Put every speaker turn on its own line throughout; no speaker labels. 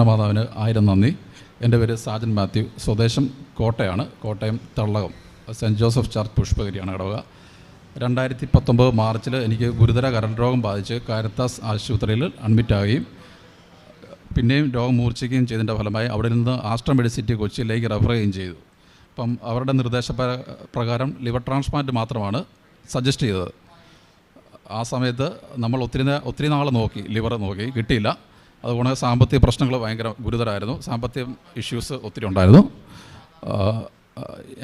മാതാവിന് 1000 നന്ദി. എൻ്റെ പേര് സാജൻ മാത്യു. സ്വദേശം കോട്ടയാണ്, കോട്ടയം തള്ളകം സെൻറ്റ് ജോസഫ് ചർച്ച് പുഷ്പഗിരിയാണ് ഇടവക. 2019 മാർച്ചിൽ എനിക്ക് ഗുരുതര കരൾ രോഗം ബാധിച്ച് കാരിത്താസ് ആശുപത്രിയിൽ അഡ്മിറ്റാവുകയും പിന്നെയും രോഗം മൂർച്ഛിക്കുകയും ചെയ്തതിൻ്റെ ഫലമായി അവിടെ നിന്ന് ആസ്റ്റർ മെഡിസിറ്റി കൊച്ചിയിലേക്ക് റെഫർ ചെയ്യുകയും ചെയ്തു. അപ്പം അവരുടെ നിർദ്ദേശപ്രകാരം ലിവർ ട്രാൻസ്പ്ലാന്റ് മാത്രമാണ് സജസ്റ്റ് ചെയ്തത്. ആ സമയത്ത് നമ്മൾ ഒത്തിരി നാൾ നോക്കി, ലിവർ നോക്കി, കിട്ടിയില്ല. അതുകൊണ്ട് സാമ്പത്തിക പ്രശ്നങ്ങൾ ഭയങ്കര ഗുരുതരമായിരുന്നു. സാമ്പത്തിക ഇഷ്യൂസ് ഒത്തിരി ഉണ്ടായിരുന്നു.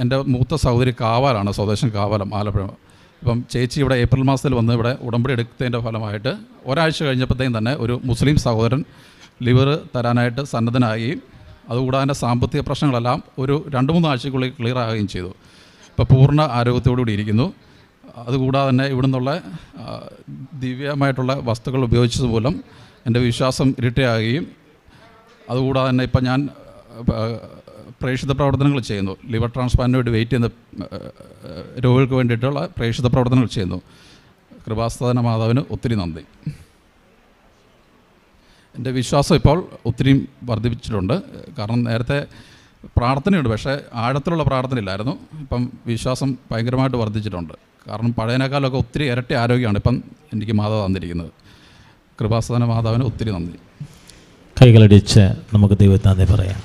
എൻ്റെ മൂത്ത സഹോദരി കാവാലാണ്, സ്വദേശം കാവാലം, ആലപ്പുഴ. ഇപ്പം ചേച്ചി ഇവിടെ ഏപ്രിൽ മാസത്തിൽ വന്ന് ഇവിടെ ഉടമ്പടി എടുത്തതിൻ്റെ ഫലമായിട്ട് ഒരാഴ്ച കഴിഞ്ഞപ്പോഴത്തേക്കും തന്നെ ഒരു മുസ്ലിം സഹോദരൻ ലിവർ തരാനായിട്ട് സന്നദ്ധനാകുകയും അതുകൂടാതെ സാമ്പത്തിക പ്രശ്നങ്ങളെല്ലാം ഒരു 2-3 ആഴ്ചയ്ക്കുള്ളിൽ ക്ലിയർ ആകുകയും ചെയ്തു. ഇപ്പോൾ പൂർണ്ണ ആരോഗ്യത്തോടുകൂടി ഇരിക്കുന്നു. അതുകൂടാതെ തന്നെ ഇവിടെ നിന്നുള്ള ദിവ്യമായിട്ടുള്ള വസ്തുക്കൾ ഉപയോഗിച്ചത് മൂലം എൻ്റെ വിശ്വാസം ഇരട്ടിയാകുകയും അതുകൂടാതെ തന്നെ ഇപ്പം ഞാൻ പ്രേക്ഷിത പ്രവർത്തനങ്ങൾ ചെയ്യുന്നു. ലിവർ ട്രാൻസ്പ്ലാന്റിന് വേണ്ടി വെയിറ്റ് ചെയ്യുന്ന രോഗികൾക്ക് വേണ്ടിയിട്ടുള്ള പ്രേക്ഷിത പ്രവർത്തനങ്ങൾ ചെയ്യുന്നു. കൃപാസന മാതാവിന് ഒത്തിരി നന്ദി. എൻ്റെ വിശ്വാസം ഇപ്പോൾ ഒത്തിരി വർദ്ധിപ്പിച്ചിട്ടുണ്ട്. കാരണം നേരത്തെ പ്രാർത്ഥനയുണ്ട്, പക്ഷേ ആഴത്തിലുള്ള പ്രാർത്ഥന ഇല്ലായിരുന്നു. ഇപ്പം വിശ്വാസം ഭയങ്കരമായിട്ട് വർദ്ധിച്ചിട്ടുണ്ട്. കാരണം പഴയതിനേക്കാളൊക്കെ ഒത്തിരി ഇരട്ടി ആരോഗ്യമാണ് ഇപ്പം എനിക്ക് മാതാവ് തന്നിരിക്കുന്നത്. കൃപാസന മാതാവിന് ഒത്തിരി നന്ദി.
കൈകളടിച്ച് നമുക്ക് ദൈവത്തിന് നന്ദി പറയാം.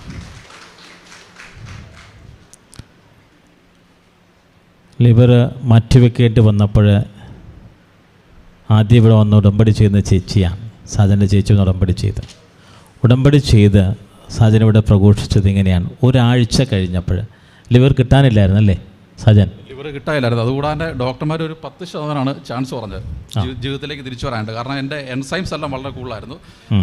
ലിവർ മാറ്റിവെക്കേണ്ടി വന്നപ്പോൾ ആദ്യം ഇവിടെ വന്ന് ഉടമ്പടി ചെയ്യുന്ന ചേച്ചിയാണ്. സാജൻ്റെ ചേച്ചി ഒന്ന് ഉടമ്പടി ചെയ്ത് സാജൻ ഇവിടെ പ്രഘോഷിച്ചത് ഇങ്ങനെയാണ്. ഒരാഴ്ച കഴിഞ്ഞപ്പോൾ ലിവർ കിട്ടാനില്ലായിരുന്നു അല്ലേ സാജൻ?
ലിവർ കിട്ടാനില്ലായിരുന്നു. അതുകൂടാതെ ഡോക്ടർമാർ ഒരു 10% ചാൻസ് പറഞ്ഞത് ജീവിതത്തിലേക്ക് തിരിച്ചു വരാനുണ്ട്. കാരണം എൻ്റെ എൻസൈംസ് എല്ലാം വളരെ കൂടുതലായിരുന്നു.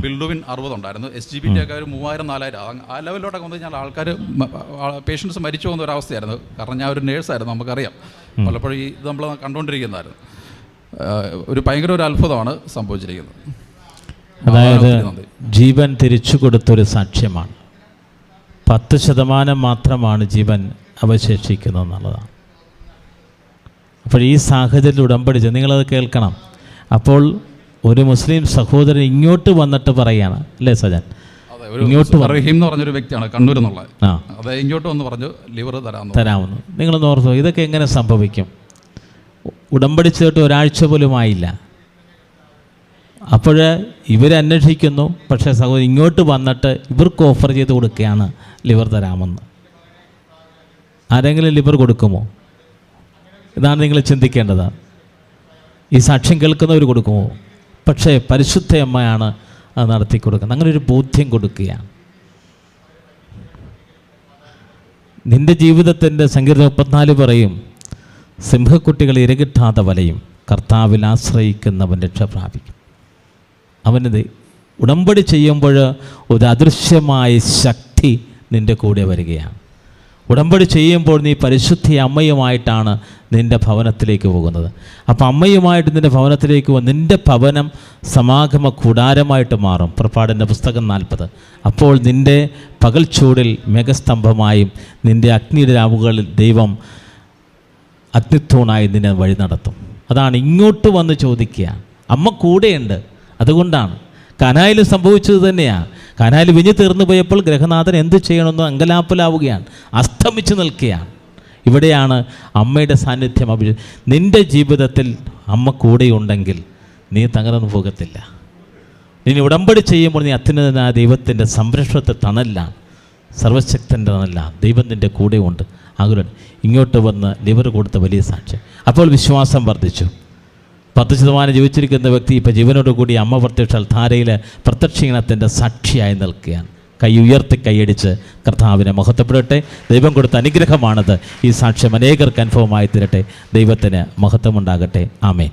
ബിൽഡുവിൻ 60 ഉണ്ടായിരുന്നു. SGPT ഒക്കെ ഒരു 3000-4000 ആ ലെവലിലോട്ടൊക്കെ വന്നു കഴിഞ്ഞാൽ ആൾക്കാർ പേഷ്യൻസ് മരിച്ചു പോകുന്ന ഒരവസ്ഥയായിരുന്നു. കാരണം ഞാൻ ഒരു നേഴ്സായിരുന്നു, നമുക്കറിയാം. പലപ്പോഴും ഇത് നമ്മൾ കണ്ടുകൊണ്ടിരിക്കുന്നതായിരുന്നു. ഭയങ്കര ഒരു അത്ഭുതമാണ് സംഭവിച്ചിരിക്കുന്നത്.
അതായത് ജീവൻ തിരിച്ചു കൊടുത്തൊരു സാക്ഷ്യമാണ്. 10% മാത്രമാണ് ജീവൻ അവശേഷിക്കുന്നത് എന്നുള്ളതാണ്. അപ്പോൾ ഈ സാഹചര്യത്തിൽ ഉടമ്പടി നിങ്ങളത് കേൾക്കണം. അപ്പോൾ ഒരു മുസ്ലിം സഹോദരൻ ഇങ്ങോട്ട് വന്നിട്ട് പറയാണ് അല്ലേ സജൻ?
ഇങ്ങോട്ട് റഹീം എന്ന് പറഞ്ഞൊരു വ്യക്തിയാണ്, കണ്ണൂർ എന്നുള്ള. അതെ, ഇങ്ങോട്ട് വന്ന് പറഞ്ഞു ലിവർ
തരാമെന്ന്. നിങ്ങളൊന്ന് ഓർത്തോ, ഇതൊക്കെ എങ്ങനെ സംഭവിക്കും? ഉടമ്പടി ചേർത്ത് ഒരാഴ്ച പോലും ആയില്ല. അപ്പോൾ ഇവരന്വേഷിക്കുന്നു, പക്ഷേ സഹോദരൻ ഇങ്ങോട്ട് വന്നിട്ട് ഇവർക്ക് ഓഫർ ചെയ്ത് കൊടുക്കുകയാണ് ലിവർ തരാമെന്ന്. ആരെങ്കിലും ലിവർ കൊടുക്കുമോ? ഇതാണ് നിങ്ങൾ ചിന്തിക്കേണ്ടത്. ഈ സാക്ഷ്യം കേൾക്കുന്നവർ കൊടുക്കുമോ? പക്ഷേ പരിശുദ്ധ അമ്മയാണ് അത് നടത്തി കൊടുക്കുന്നത്. അങ്ങനെ ഒരു ബോധ്യം കൊടുക്കുകയാണ്. നിൻ്റെ ജീവിതത്തിൻ്റെ സങ്കീർത്തനം 34 പറയും, സിംഹക്കുട്ടികൾ ഇരകിട്ടാതെ വലയും, കർത്താവിൽ ആശ്രയിക്കുന്നവൻ രക്ഷ പ്രാപിക്കും. അവനത് ഉടമ്പടി ചെയ്യുമ്പോൾ ഒരു അദൃശ്യമായ ശക്തി നിൻ്റെ കൂടെ വരികയാണ്. ഉടമ്പടി ചെയ്യുമ്പോൾ നീ പരിശുദ്ധ അമ്മയുമായിട്ടാണ് നിൻ്റെ ഭവനത്തിലേക്ക് പോകുന്നത്. അപ്പോൾ അമ്മയുമായിട്ട് നിൻ്റെ ഭവനത്തിലേക്ക് പോകും. നിൻ്റെ ഭവനം സമാഗമ കൂടാരമായിട്ട് മാറും. പുറപ്പാടിൻ്റെ പുസ്തകം 40. അപ്പോൾ നിൻ്റെ പകൽ ചൂടിൽ മേഘസ്തംഭമായും നിൻ്റെ അഗ്നിയുടെ രാവുകളിൽ ദൈവം അഗ്നിത്തൂണായി നിന്നെ വഴി നടത്തും. അതാണ് ഇങ്ങോട്ട് വന്ന് ചോദിക്കുക. അമ്മ കൂടെയുണ്ട്. അതുകൊണ്ടാണ് കനായിൽ സംഭവിച്ചത് തന്നെയാണ്. കനായിൽ വിഞ്ഞു തീർന്നു പോയപ്പോൾ ഗ്രഹനാഥൻ എന്ത് ചെയ്യണമെന്ന് അങ്കലാപ്പിലാവുകയാണ്, അസ്തമിച്ച് നിൽക്കുകയാണ്. ഇവിടെയാണ് അമ്മയുടെ സാന്നിധ്യം. നിൻ്റെ ജീവിതത്തിൽ അമ്മ കൂടെയുണ്ടെങ്കിൽ നീ തകർന്നു പോകത്തില്ല. നീ ഉടമ്പടി ചെയ്യുമ്പോൾ നീ അത്യുന്നതനായ ദൈവത്തിൻ്റെ സംരക്ഷണത്തെ തണലാണ്, സർവശക്തൻ്റെ തണലാണ്. ദൈവം നിൻ്റെ കൂടെയുണ്ട്. ആകുലൻ ഇങ്ങോട്ട് വന്ന് ലിവർ കൊടുത്ത വലിയ സാക്ഷ്യം. അപ്പോൾ വിശ്വാസം വർദ്ധിച്ചു. 10% ജീവിച്ചിരിക്കുന്ന വ്യക്തി ഇപ്പോൾ ജീവനോടുകൂടി അമ്മ പ്രത്യക്ഷ ധാരയിൽ പ്രത്യക്ഷീണത്തിൻ്റെ സാക്ഷിയായി നിൽക്കുകയാണ്. കൈ ഉയർത്തി കൈയടിച്ച് കർത്താവിനെ മഹത്വപ്പെടട്ടെ. ദൈവം കൊടുത്ത അനുഗ്രഹമാണത്. ഈ സാക്ഷ്യം അനേകർക്ക് അനുഭവമായി തീരട്ടെ. ദൈവത്തിന് മഹത്വമുണ്ടാകട്ടെ. ആമേൻ.